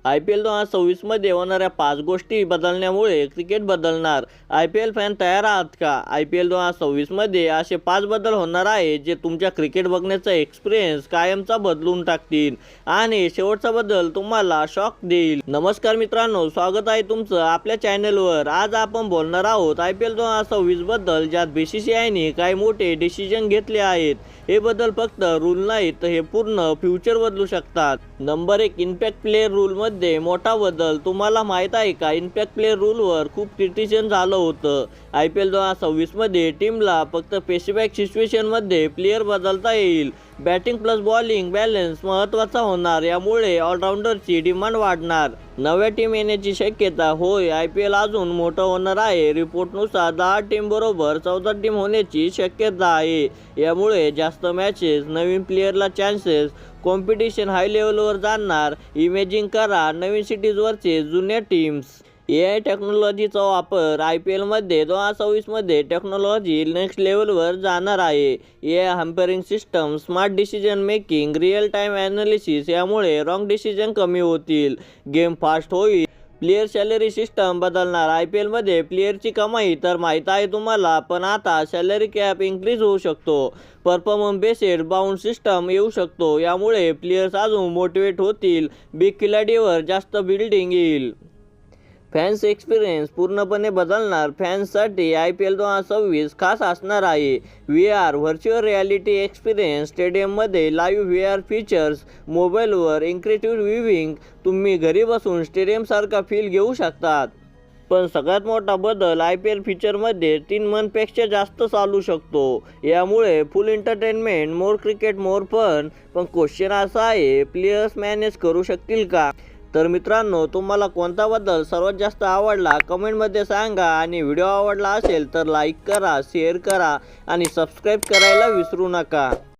IPL 2026 मध्ये होणाऱ्या 5 गोष्टी बदलण्यामुळे क्रिकेट बदलणार. IPL फॅन तयार आहात का? IPL 2026 मध्ये असे 5 बदल होणार आहेत जे तुमच्या क्रिकेट बघण्याचा एक्सपिरियन्स कायमचा बदलून टाकतील आणि शेवटचा बदल तुम्हाला शॉक देईल. नमस्कार मित्रांनो, स्वागत आहे तुमचं आपल्या चॅनलवर. आज आपण बोलणार आहोत IPL 2026 बद्दल, ज्यात BCCIने काही मोठे डिसिजन घेतले आहेत. हे बदल फक्त रूल नाहीत, तर हे पूर्ण फ्युचर बदलू शकतात. नंबर 1, इम्पॅक्ट प्लेयर रूल मध्ये मोठा बदल. तुम्हाला माहित आहे का, इम्पॅक्ट प्लेयर रूलवर खूप क्रिटिसिझम झालं होतं. IPL 2026 मध्ये टीमला फक्त स्पेसिफिक सिच्युएशनमध्ये प्लेयर बदलता येईल. बॅटिंग प्लस बॉलिंग बॅलन्स महत्त्वाचा होणार, यामुळे ऑलराऊंडरची डिमांड वाढणार. नव्या टीम येण्याची शक्यता. होय, IPL अजून मोठं होणार आहे. रिपोर्टनुसार 10 टीम बरोबर 14 टीम होण्याची शक्यता आहे. यामुळे जास्त मॅचेस, नवीन प्लेयरला चान्सेस, कॉम्पिटिशन हाय लेवलवर जाणार. इमेजिन करा, नवीन सिटीजवरचे जुन्या टीम्स. AI टेक्नॉलॉजीचा वापर. IPL मध्ये 2026 मध्ये टेक्नॉलॉजी नेक्स्ट लेवलवर जाणार आहे. AI hampering system, smart decision making, real time analysis, यामुळे रॉंग डिसिजन कमी होतील. गेम फास्ट होईल. प्लेयर सॅलरी सिस्टम बदलणार. IPL मध्ये प्लेयरची कमाई तर माहीत आहे तुम्हाला, पण आता सॅलरी कॅप इन्क्रीज होऊ शकतो. परफॉर्मन्स बेस्ड बाउंड सिस्टम येऊ शकतो. यामुळे प्लेयर्स अजून मोटिवेट होतील. बिग खिलाडीवर जास्त बिल्डिंग येईल. फॅन्स एक्सपिरियन्स पूर्णपणे बदलणार. फॅन्ससाठी IPL 2026 खास असणार आहे. VR व्हर्च्युअल रियालिटी एक्सपिरियन्स, स्टेडियममध्ये लाईव्ह VR फीचर्स, मोबाईलवर इंटरॅक्टिव्ह व्ह्यूइंग. तुम्ही घरी बसून स्टेडियमसारखा फील घेऊ शकतात. पण सगळ्यात मोठा बदल, IPL फीचरमध्ये 3 मंथपेक्षा जास्त चालू शकतो. यामुळे फुल एंटरटेनमेंट, मोर क्रिकेट, मोर फन. पण क्वेश्चन असा आहे, प्लेयर्स मॅनेज करू शकतील का? तर मित्रांनो, तुम्हाला कोणता बदल सर्वात जास्त आवडला कमेंटमध्ये सांगा. आणि व्हिडिओ आवडला असेल तर लाईक करा, शेअर करा आणि सबस्क्राईब करायला विसरू नका.